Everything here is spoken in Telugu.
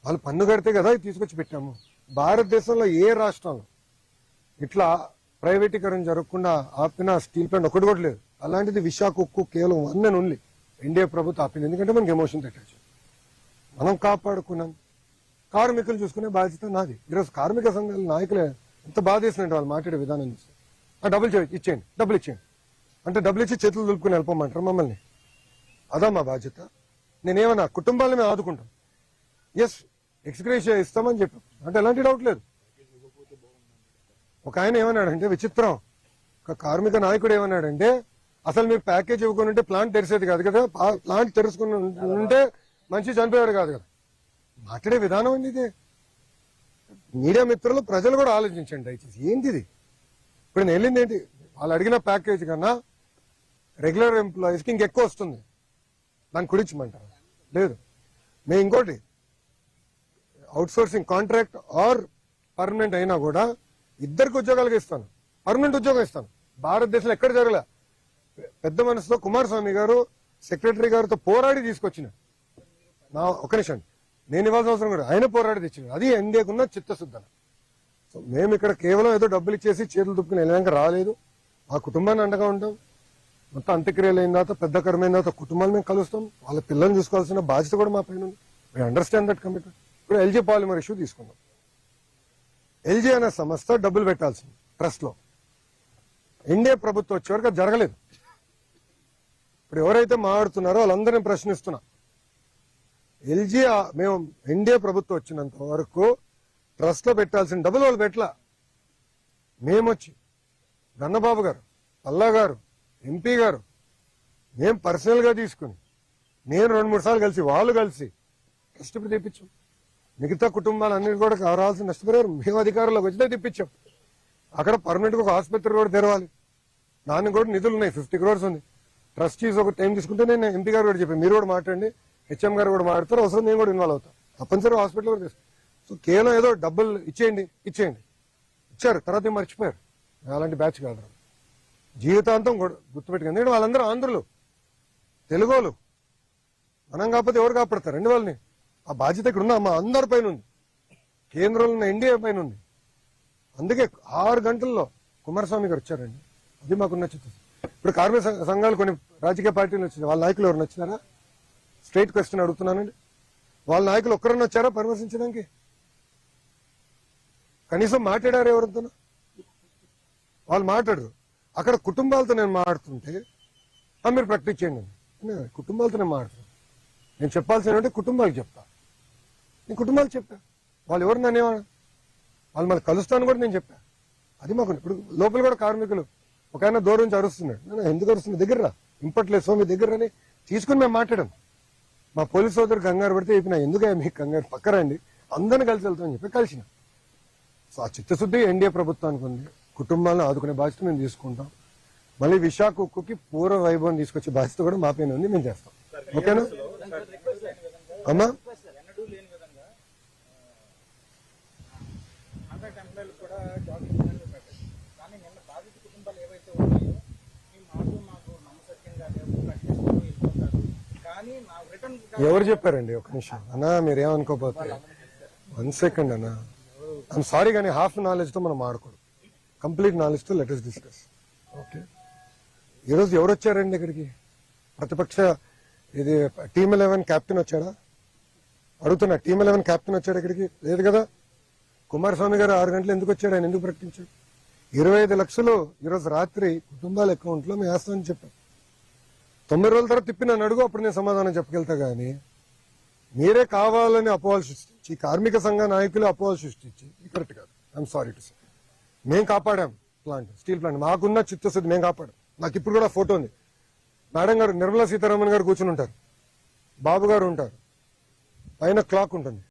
వాళ్ళు పన్ను కడితే కదా ఇది తీసుకొచ్చి పెట్టాము. భారతదేశంలో ఏ రాష్ట్రంలో ఇట్లా ప్రైవేటీకరణ జరగకుండా ఆపిన స్టీల్ ప్లాంట్ ఒకటి కూడా లేదు. అలాంటిది విశాఖ ఉక్కు కేవలం 1 and only ఎన్డీఏ ప్రభుత్వం ఆపింది. ఎందుకంటే మనకి ఎమోషన్ అటాచ్. మనం కాపాడుకున్నాం. కార్మికులు చూసుకునే బాధ్యత నాది. ఈరోజు కార్మిక సంఘాల నాయకులే ఎంత బాధ చేసినట్టు వాళ్ళు మాట్లాడే విధానం చూస్తే, డబ్బులు ఇచ్చేయండి, డబ్బులు ఇచ్చేయండి అంటే డబ్బులు ఇచ్చి చేతులు దులుపుకుని వెళ్ళిపోమంటారు మమ్మల్ని. అదా మా బాధ్యత. నేనేమన్నా కుటుంబాలను మేము ఆదుకుంటాం. ఎస్, ఎక్స్గ్రేషియా ఇస్తామని చెప్పాం అంటే ఎలాంటి డౌట్ లేదు. ఒక ఆయన ఏమన్నాడంటే విచిత్రం, ఒక కార్మిక నాయకుడు ఏమన్నాడంటే అసలు మీరు ప్యాకేజ్ ఇవ్వకుండా ఉంటే ప్లాంట్ తెరిసేది కాదు కదా, ప్లాంట్ తెరుచుకుని ఉంటే మంచి చనిపోయాడు కాదు కదా. మాట్లాడే విధానం అండి ఇది. మీడియా మిత్రులు, ప్రజలు కూడా ఆలోచించండి దయచేసి. ఏంటిది? ఇప్పుడు నేను వెళ్ళింది ఏంటి, వాళ్ళు అడిగిన ప్యాకేజ్ కన్నా రెగ్యులర్ ఎంప్లాయీస్కి ఇంకెక్కువ వస్తుంది. దాన్ని కుడించమంటారు లేదు. మేము ఇంకోటి out sourcing contract are permanent అయినా కూడా ఇద్దరికి ఉద్యోగాలకు ఇస్తాను, పర్మనెంట్ ఉద్యోగం ఇస్తాను. భారతదేశంలో ఎక్కడ జరగలే. పెద్ద మనసుతో కుమారస్వామి గారు సెక్రటరీ గారితో పోరాడి తీసుకొచ్చిన నా ఒక నిమిషం నేను ఇవ్వాల్సిన అవసరం కూడా ఆయన పోరాడి తెచ్చిన. అది ఎన్డీఏకున్న చిత్తశుద్ధన. సో మేము ఇక్కడ కేవలం ఏదో డబ్బులు ఇచ్చేసి చేతులు దుప్పుకుని వెళ్ళాక రాలేదు. మా కుటుంబాన్ని అండగా ఉంటాం. మొత్తం అంత్యక్రియలు అయిన తర్వాత, పెద్ద కర్మైన తర్వాత కుటుంబాన్ని మేము కలుస్తాం. వాళ్ళ పిల్లల్ని చూసుకోవాల్సిన బాధ్యత కూడా మా పైన ఉంది. We understand that commitment. ఇప్పుడు ఎల్జీ పాలిమర్ ఇష్యూ తీసుకున్నాం. ఎల్జీ అనే సంస్థ డబ్బులు పెట్టాల్సింది ట్రస్ట్ లో. ఎన్డీఏ ప్రభుత్వం వచ్చే వరకు అది జరగలేదు. ఇప్పుడు ఎవరైతే మాట్లాడుతున్నారో వాళ్ళందరినీ ప్రశ్నిస్తున్నా. ఎల్జీ మేము ఎన్డీఏ ప్రభుత్వం వచ్చినంత వరకు ట్రస్ట్ లో పెట్టాల్సిన డబ్బులు వాళ్ళు పెట్టలా. మేమొచ్చి గన్నబాబు గారు, పల్లా గారు, ఎంపీ గారు, మేము పర్సనల్ గా తీసుకుని నేను 2-3 సార్లు కలిసి వాళ్ళు కలిసి ట్రస్ట్ ఇప్పుడు తెప్పించాం. మిగతా కుటుంబాలన్నిటి కూడా రావాల్సిన నష్టపరిహారం మేము అధికారంలోకి వచ్చితే తెప్పించాం. అక్కడ పర్మనెంట్ గా ఒక ఆసుపత్రి కూడా తెరవాలి. దానికి కూడా నిధులు ఉన్నాయి, 50 crores ఉంది. ట్రస్టీస్ ఒక టైం తీసుకుంటే నేను ఎంపీ గారు కూడా చెప్పాను, మీరు కూడా మాట్లాడండి, హెచ్ఎం గారు కూడా మాట్లాడతారు, అవసరం నేను కూడా ఇన్వాల్వ్ అవుతాను. తప్పనిసరిగా హాస్పిటల్ కూడా చేస్తాను. సో కేవలం ఏదో డబ్బులు ఇచ్చేయండి ఇచ్చారు, తర్వాత మర్చిపోయారు. అలాంటి బ్యాచ్ కాదు. జీవితాంతం గుర్తుపెట్టుకుంది. ఎందుకంటే వాళ్ళందరూ ఆంధ్రులు, తెలుగోలు. మనం కాకపోతే ఎవరు కాపాడతారండి వాళ్ళని? ఆ బాధ్యత ఇక్కడ ఉన్న మా అందరి పైన ఉంది, కేంద్రంలో ఉన్న ఎన్డీఏ పైన ఉంది. అందుకే 6 గంటల్లో కుమారస్వామి గారు వచ్చారండి. అది మాకు నచ్చుతుంది. ఇప్పుడు కార్మిక సంఘాలు కొన్ని రాజకీయ పార్టీలు వచ్చింది, వాళ్ళ నాయకులు ఎవరు నచ్చినారా? Straight question అడుగుతున్నానండి. వాళ్ళ నాయకులు ఒక్కరన్నా వచ్చారా పరామర్శించడానికి? కనీసం మాట్లాడారు ఎవరితో? వాళ్ళు మాట్లాడరు. అక్కడ కుటుంబాలతో నేను మాట్లాడుతుంటే మీరు ప్రాక్టీస్ చేయండి. కుటుంబాలతో నేను మాట్లాడుతున్నాను. నేను చెప్పాల్సిన కుటుంబాలకు చెప్తా. నేను కుటుంబాలకు చెప్పా. వాళ్ళు ఎవరు నన్ను వాళ్ళు మళ్ళీ కలుస్తాను కూడా నేను చెప్పా. అది మాకు ఇప్పుడు లోపల కూడా కార్మికులు ఒక ఆయన దూరం నుంచి అరుస్తున్నాడు. నేను ఎందుకు అరుస్తున్నా, దగ్గర రా, ఇంపట్లేదు స్వామి దగ్గర అని తీసుకుని మేము మాట్లాడాం. మా పోలీస్ సోదరు కంగారు పడితే చెప్పిన, ఎందుకు మీకు కంగారు, పక్కరండి, అందరిని కలిసి వెళ్తామని చెప్పి కలిసిన. సో ఆ చిత్తశుద్ధి ఎన్డీఏ ప్రభుత్వానికి ఉంది. కుటుంబాలను ఆదుకునే బాధ్యత మేము తీసుకుంటాం. మళ్ళీ విశాఖ ఉక్కుకి పూర్వ వైభవం తీసుకొచ్చే బాధ్యత కూడా మా పైన ఉంది, మేము చేస్తాం. ఓకేనా అమ్మా? ఎవరు చెప్పారండి? ఒక నిమిషం అన్నా, మీరేమనుకోపోతే 1 second అన్నా. ఐఎమ్ సారీ కానీ హాఫ్ నాలెడ్జ్ తో మనం ఆడకూడదు. కంప్లీట్ నాలెడ్జ్ తో లెట్ us డిస్కస్. ఓకే, ఈరోజు ఎవరు వచ్చారండి ఇక్కడికి? ప్రతిపక్ష ఇది టీమ్ 11 క్యాప్టెన్ వచ్చాడా? అడుగుతున్నా, టీమ్ 11 క్యాప్టెన్ వచ్చాడు ఇక్కడికి? లేదు కదా. కుమారస్వామి గారు 6 గంటలు ఎందుకు వచ్చాడు? ఆయన ఎందుకు ప్రకటించాడు? 25 లక్షలు ఈరోజు రాత్రి కుటుంబాల అకౌంట్ లో మేము వేస్తామని చెప్పాం. 9 రోజుల తర్వాత తిప్పి నన్ను అడుగు, అప్పుడు నేను సమాధానం చెప్పగలుగుతా. కానీ మీరే కావాలని అపోహలు సృష్టించి, కార్మిక సంఘ నాయకులు అపోహలు సృష్టించి కరెక్ట్ కాదు. I'm sorry to say. మేము కాపాడాం ప్లాంట్, స్టీల్ ప్లాంట్. మాకున్న చిత్తశుద్ధి మేము కాపాడాం. నాకు ఇప్పుడు కూడా ఫోటో ఉంది. మేడం గారు, నిర్మలా సీతారామన్ గారు కూర్చుని ఉంటారు, బాబు గారు ఉంటారు, పైన క్లాక్ ఉంటుంది.